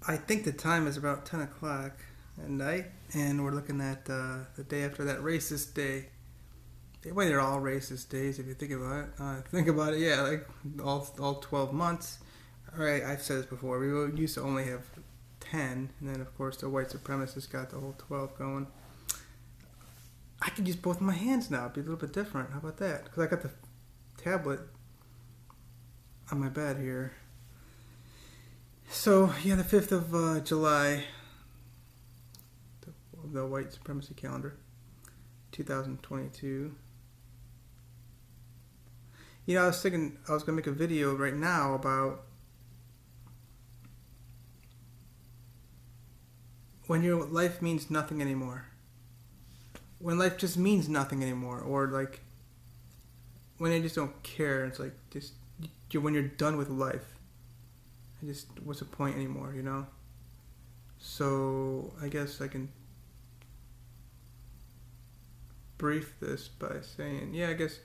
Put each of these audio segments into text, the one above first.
I think the time is about 10 o'clock at night, and we're looking at the day after that racist day. Well, they're all racist days if you think about it. Yeah, like all 12 months. All right, I've said this before. We used to only have 10, and then of course the white supremacists got the whole 12 going. I could use both of my hands now. It'd be a little bit different. How about that? Because I got the tablet on my bed here. So, yeah, the 5th of July, the white supremacy calendar, 2022. You know, I was thinking I was going to make a video right now about when your life means nothing anymore. When life just means nothing anymore. Or, like, when you just don't care. It's like, just when you're done with life. What's the point anymore, you know? So, I guess I can brief this by saying, yeah, I guess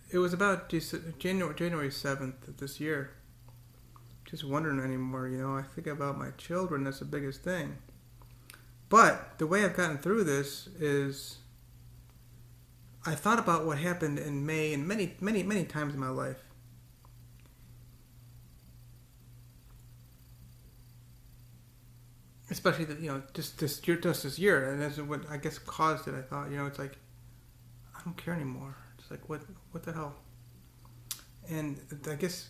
it was about January 7th of this year. Just wondering anymore, you know? I think about my children, that's the biggest thing. But the way I've gotten through this is I thought about what happened in May and many times in my life. Especially just this year, and that's what I guess caused it. I thought, it's like I don't care anymore. It's like what the hell? And I guess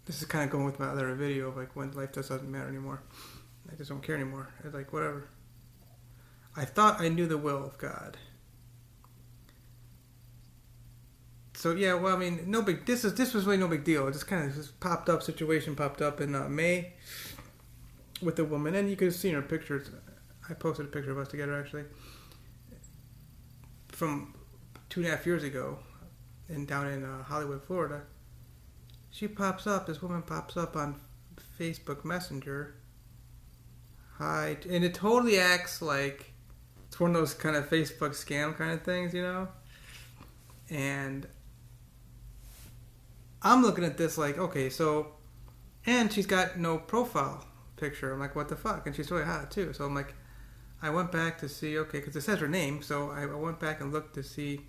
this is kind of going with my other video of like when life just doesn't matter anymore. I just don't care anymore. It's like whatever. I thought I knew the will of God. So yeah, well, I mean, no big. This was really no big deal. It just kind of situation popped up in May. With a woman, and you could have seen her pictures. I posted a picture of us together actually from 2.5 years ago, and down in Hollywood, Florida. This woman pops up on Facebook Messenger. Hi, and it totally acts like it's one of those kind of Facebook scam kind of things, you know. And I'm looking at this like, okay, so, and she's got no profile picture. I'm like, what the fuck? And she's really hot too. So I'm like, I went back to see, okay, because it says her name. So I went back and looked to see.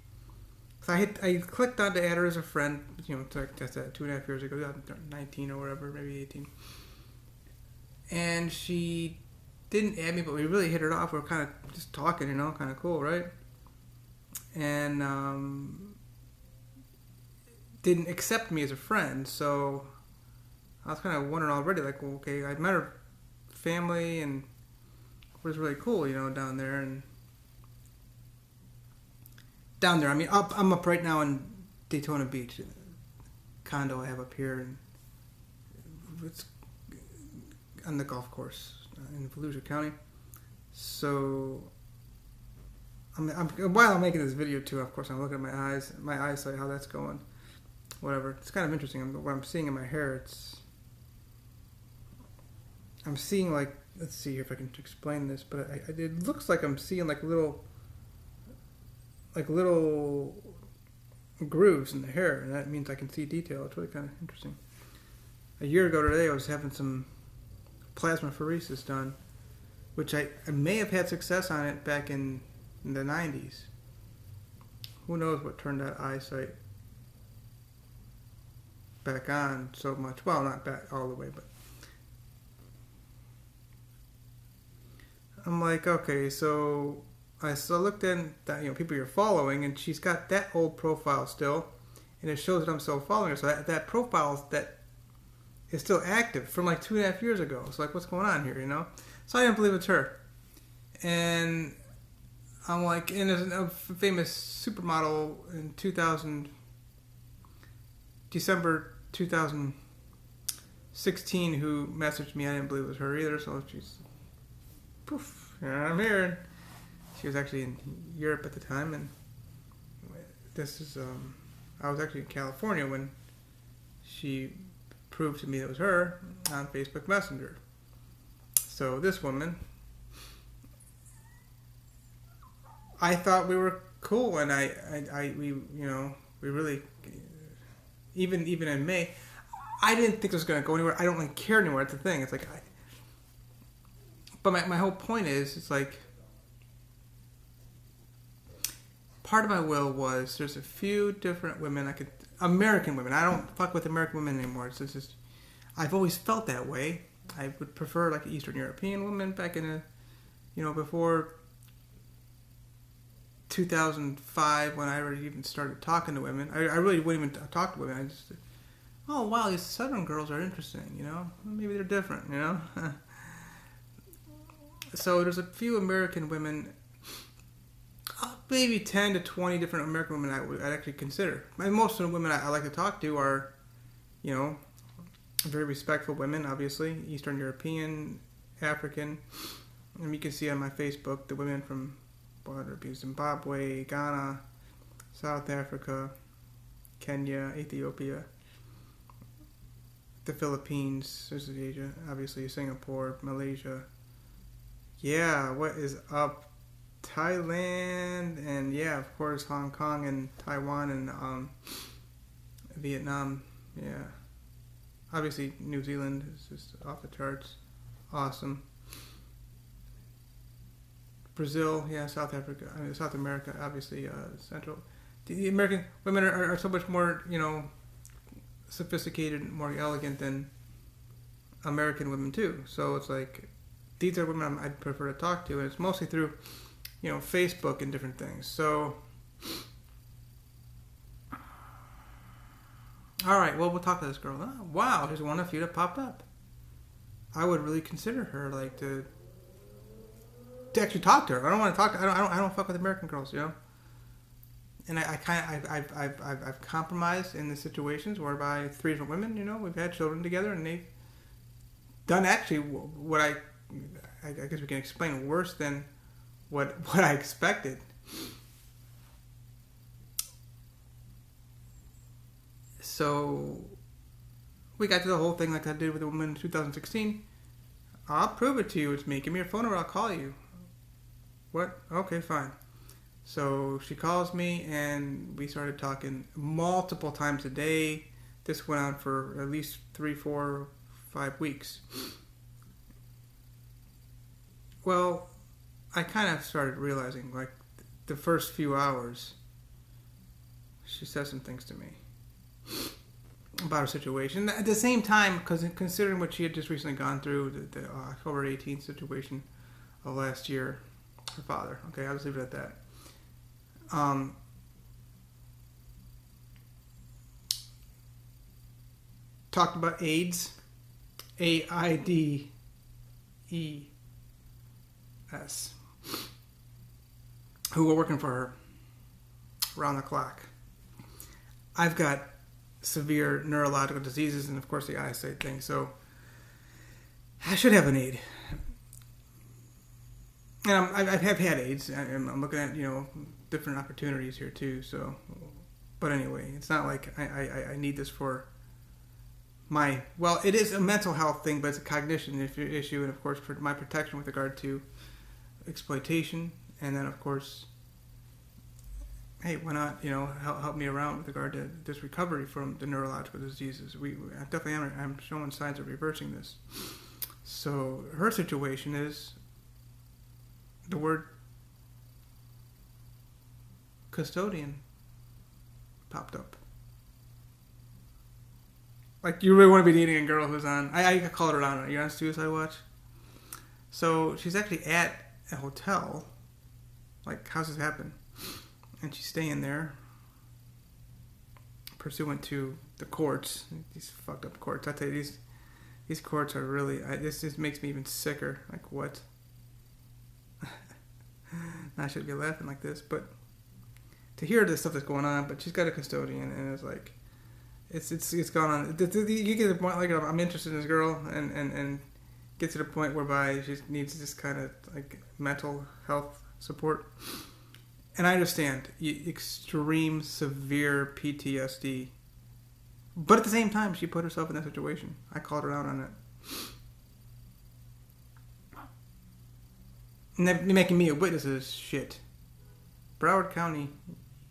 So I clicked on to add her as a friend. Just 2.5 years ago, 19 or whatever, maybe 18. And she didn't add me, but we really hit it off. We were kind of just talking, kind of cool, right? And didn't accept me as a friend. So I was kind of wondering already, like, well, okay, I met her family and it was really cool, down there. And down there, I mean, I'm up right now in Daytona Beach, condo I have up here, and it's on the golf course in Volusia County. So while I'm making this video too, of course, I'm looking at my eyesight, how that's going. Whatever, it's kind of interesting. What I'm seeing in my hair, I'm seeing like, let's see if I can explain this, but it looks like I'm seeing like little grooves in the hair, and that means I can see detail. It's really kind of interesting. A year ago today, I was having some plasmapheresis done, which I may have had success on it back in the 90s. Who knows what turned that eyesight back on so much. Well, not back all the way, but I'm like, okay, so I looked in that, people you're following, and she's got that old profile still, and it shows that I'm still following her. So that profile that is still active from like 2.5 years ago. So like, what's going on here, So I didn't believe it's her. And I'm like, and there's a famous supermodel in December 2016 who messaged me. I didn't believe it was her either. So she's, poof, here I'm here. She was actually in Europe at the time, and this is, I was actually in California when she proved to me it was her on Facebook Messenger. So this woman, I thought we were cool, and we really, even in May, I didn't think it was going to go anywhere. I don't really care anymore. That's the thing. It's like, But my whole point is, it's like, part of my will was, there's a few different women American women. I don't fuck with American women anymore. It's just, I've always felt that way. I would prefer like Eastern European women back in before 2005, when I already even started talking to women. I really wouldn't even talk to women. I just, oh wow, these Southern girls are interesting, maybe they're different, So there's a few American women, maybe 10 to 20 different American women I'd actually consider. And most of the women I like to talk to are, very respectful women, obviously, Eastern European, African. And you can see on my Facebook the women from Zimbabwe, Ghana, South Africa, Kenya, Ethiopia, the Philippines, this is Asia, obviously Singapore, Malaysia. Yeah, what is up? Thailand, and yeah, of course, Hong Kong and Taiwan and Vietnam. Yeah, obviously New Zealand is just off the charts. Awesome. Brazil, yeah, South Africa, South America, obviously, Central. The American women are so much more, sophisticated, more elegant than American women too. So it's like, these are women I'd prefer to talk to, and it's mostly through, Facebook and different things. So, all right, well, we'll talk to this girl. Oh, wow, there's one of you that popped up. I would really consider her, like, to actually talk to her. I don't want to talk to her. I don't fuck with American girls, And I've compromised in the situations whereby 3 different women, we've had children together, and they've done actually what I guess we can explain worse than what I expected. So we got to the whole thing like I did with the woman in 2016. I'll prove it to you. It's me. Give me your phone number. I'll call you. What? Okay, fine. So she calls me, and we started talking multiple times a day. This went on for at least 3, 4, 5 weeks. Well, I kind of started realizing, like, the first few hours, she said some things to me about her situation. At the same time, because considering what she had just recently gone through, the October 18th situation of last year, her father. Okay, I'll just leave it at that. Talked about AIDS, AIDS, who were working for her around the clock. I've got severe neurological diseases and, of course, the eyesight thing, so I should have an aid. And I've had AIDS. I'm looking at, different opportunities here too. So, but anyway, it's not like I need this for it is a mental health thing, but it's a cognition issue, and of course for my protection with regard to exploitation, and then of course, hey, why not, help me around with regard to this recovery from the neurological diseases. I definitely I'm showing signs of reversing this. So her situation is, the word custodian popped up. Like, you really want to be dating a girl who's on, I called her on, you're on Suicide Watch? So she's actually at a hotel. Like, how's this happen? And she's staying there pursuant to the courts. These fucked up courts. I tell you, these courts are really, this just makes me even sicker. Like, what? I shouldn't be laughing like this, but to hear the stuff that's going on. But she's got a custodian, and it's like, it's gone on. You get to the point, like, I'm interested in this girl, and get to the point whereby she needs this kind of like mental health support. And I understand extreme severe PTSD, but at the same time, she put herself in that situation. I called her out on it. And they're making me a witness of this shit. Broward County,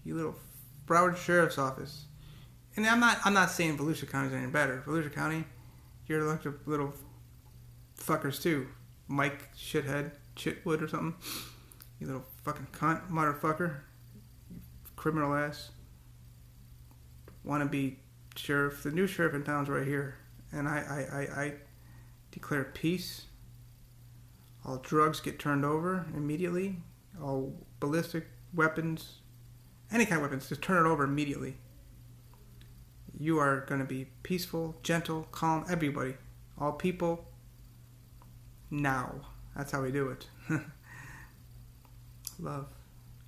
you little Broward Sheriff's Office. And I'm not saying Volusia County's any better. Volusia County, you're a bunch of little fuckers too. Mike shithead, Chitwood or something. You little fucking cunt, motherfucker. Criminal ass. Wannabe sheriff. The new sheriff in town's right here. And I declare peace. All drugs get turned over immediately. All ballistic weapons, any kind of weapons, just turn it over immediately. You are going to be peaceful, gentle, calm, everybody. All people, now. That's how we do it. Love,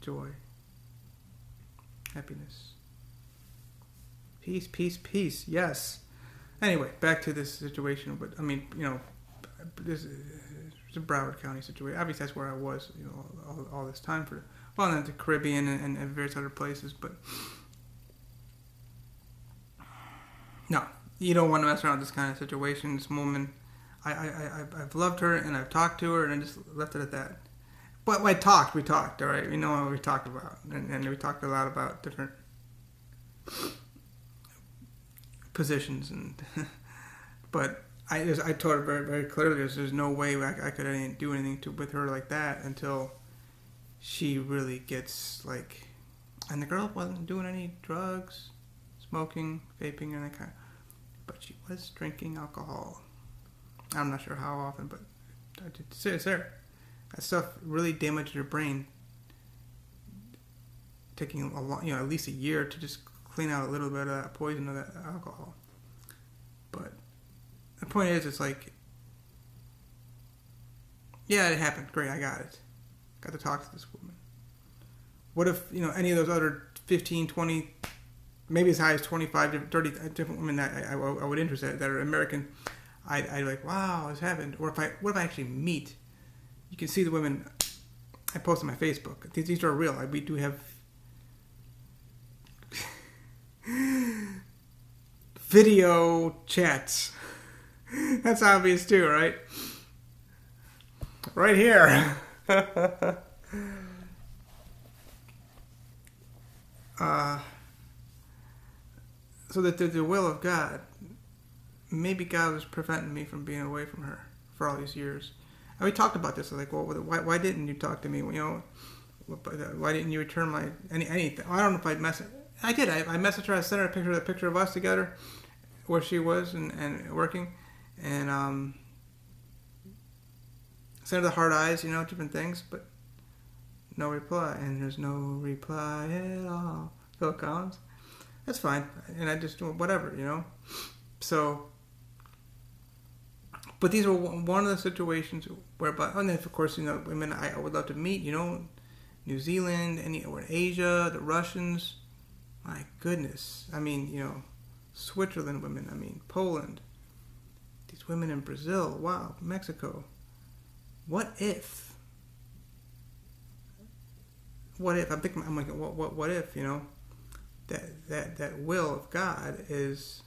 joy, happiness. Peace, peace, peace. Yes. Anyway, back to this situation. But, I mean, you know, this is a Broward County situation. Obviously, that's where I was, you know, all this time for, well, and the Caribbean and various other places. But no, you don't want to mess around with this kind of situation. This woman, I've loved her and I've talked to her and I just left it at that. But we talked, all right. We know what we talked about, and we talked a lot about different positions, and but I told her very, very clearly there's no way I could do anything with her like that until she really gets like, and the girl wasn't doing any drugs, smoking, vaping, and that kind of, but she was drinking alcohol. I'm not sure how often, but it's there. That stuff really damaged her brain. Taking a long, at least a year to just clean out a little bit of that poison of that alcohol. But the point is, it's like, yeah, it happened. Great, I got it. Got to talk to this woman. What if, any of those other 15, 20, maybe as high as 25, 30 different women that I would interest in that are American, I'd be like, wow, this happened. Or what if I actually meet? You can see the women I post on my Facebook. These are real. We do have video chats. That's obvious too, right? Right here. So that the will of God, maybe God was preventing me from being away from her for all these years. And we talked about this. Like, well, why didn't you talk to me? Why didn't you return my anything? I don't know if I'd message. I did. I messaged her. I sent her a picture of us together, where she was and working, and sent her the hard eyes, different things, but no reply. And there's no reply at all. Phil Collins. That's fine. And I just do whatever, So, but these were one of the situations whereby, and then of course, women I would love to meet, New Zealand, or Asia, the Russians. My goodness. I mean, Switzerland women. I mean, Poland. These women in Brazil. Wow. Mexico. What if? I'm thinking, I'm like, what if, that will of God is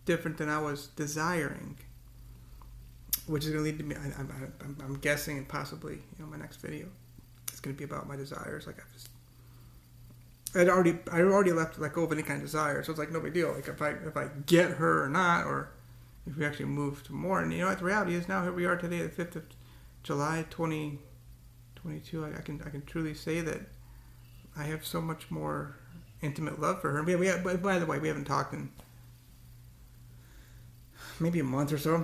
different than I was desiring, which is going to lead to me. I'm guessing, and possibly, my next video is going to be about my desires. Like I already let go of any kind of desire, so it's like no big deal. Like if I get her or not, or if we actually move to more. And the reality is now here we are today, the 5th of July, 2022. I can truly say that I have so much more intimate love for her. By the way, we haven't talked in maybe a month or so,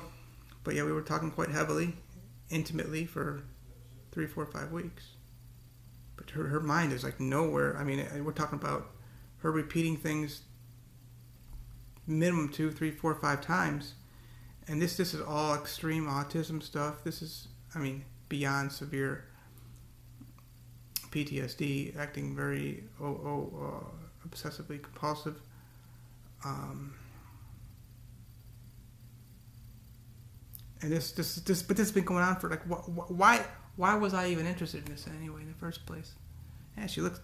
but yeah, we were talking quite heavily, intimately for 3, 4, 5 weeks. But her mind is like nowhere. I mean, we're talking about her repeating things minimum 2, 3, 4, 5 times. And this is all extreme autism stuff. This is, beyond severe PTSD, acting very obsessively compulsive. And this has been going on for like, why was I even interested in this anyway in the first place? Yeah, she looks,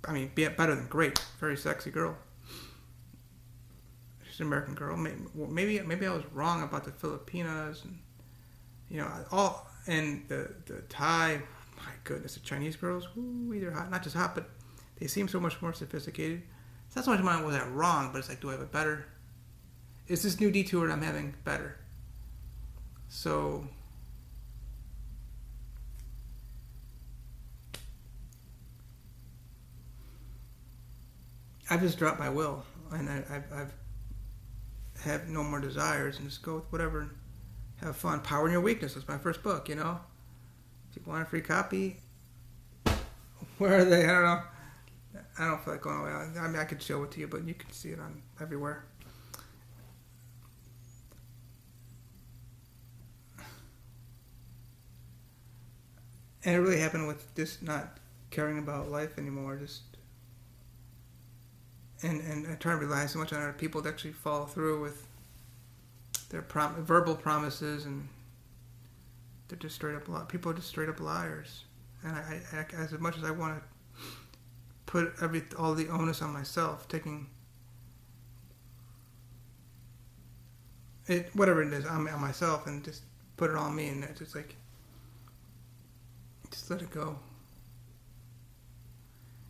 better than great. Very sexy girl. She's an American girl. Maybe I was wrong about the Filipinas and, and the Thai. My goodness, the Chinese girls, they're hot. Not just hot, but they seem so much more sophisticated. It's not so much was I wrong, but it's like, do I have a better? Is this new detour I'm having better? So I've just dropped my will, and I've have no more desires, and just go with whatever and have fun. Power in Your Weakness was my first book, you know. If you want a free copy, where are they? I don't know. I don't feel like going away. I mean, I could show it to you, but you can see it on everywhere. And it really happened with just not caring about life anymore. Just and I try to rely so much on other people to actually follow through with their verbal promises, and they're just straight up people are just straight up liars. And I as much as I want to put all the onus on myself, taking it, whatever it is, on myself, and just put it on me, and it's just like, just let it go.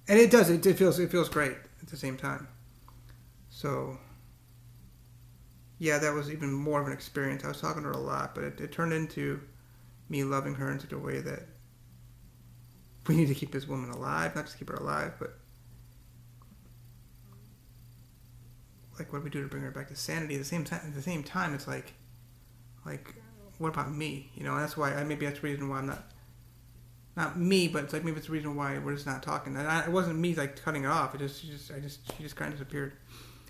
And it does. It feels great at the same time. So yeah, that was even more of an experience. I was talking to her a lot, but it turned into me loving her in such a way that we need to keep this woman alive, not just keep her alive, but like, what do we do to bring her back to sanity? At the same time, it's like, what about me? You know, and that's why maybe that's the reason why I'm not me, but it's like maybe it's the reason why we're just not talking. And it wasn't me like cutting it off. She just kind of disappeared,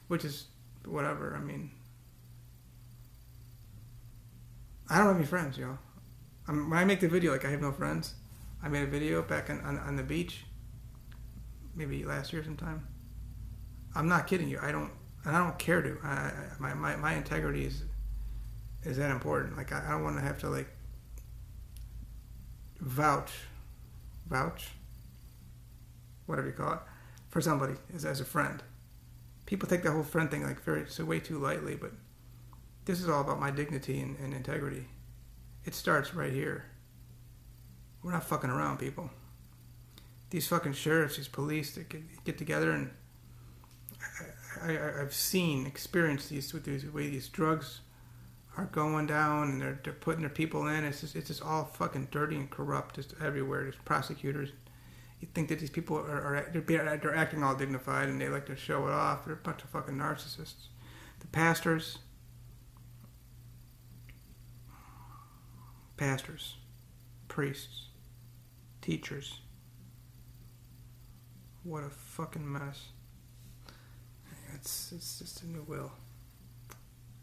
which is whatever. I mean, I don't have any friends, yo. When I make the video, like, I have no friends. I made a video back on the beach, maybe last year sometime. I'm not kidding you. I don't care to. My integrity is that important. Like, I don't want to have to, like, vouch, whatever you call it, for somebody as a friend. People take the whole friend thing like way too lightly, but this is all about my dignity and integrity. It starts right here. We're not fucking around, people. These fucking sheriffs, these police, they get together, and I've experienced the way these drugs are going down, and they're putting their people in. It's just all fucking dirty and corrupt, just everywhere. There's prosecutors. You think that these people they're acting all dignified, and they like to show it off. They're a bunch of fucking narcissists. The pastors, priests, teachers. What a fucking mess. It's just a new will.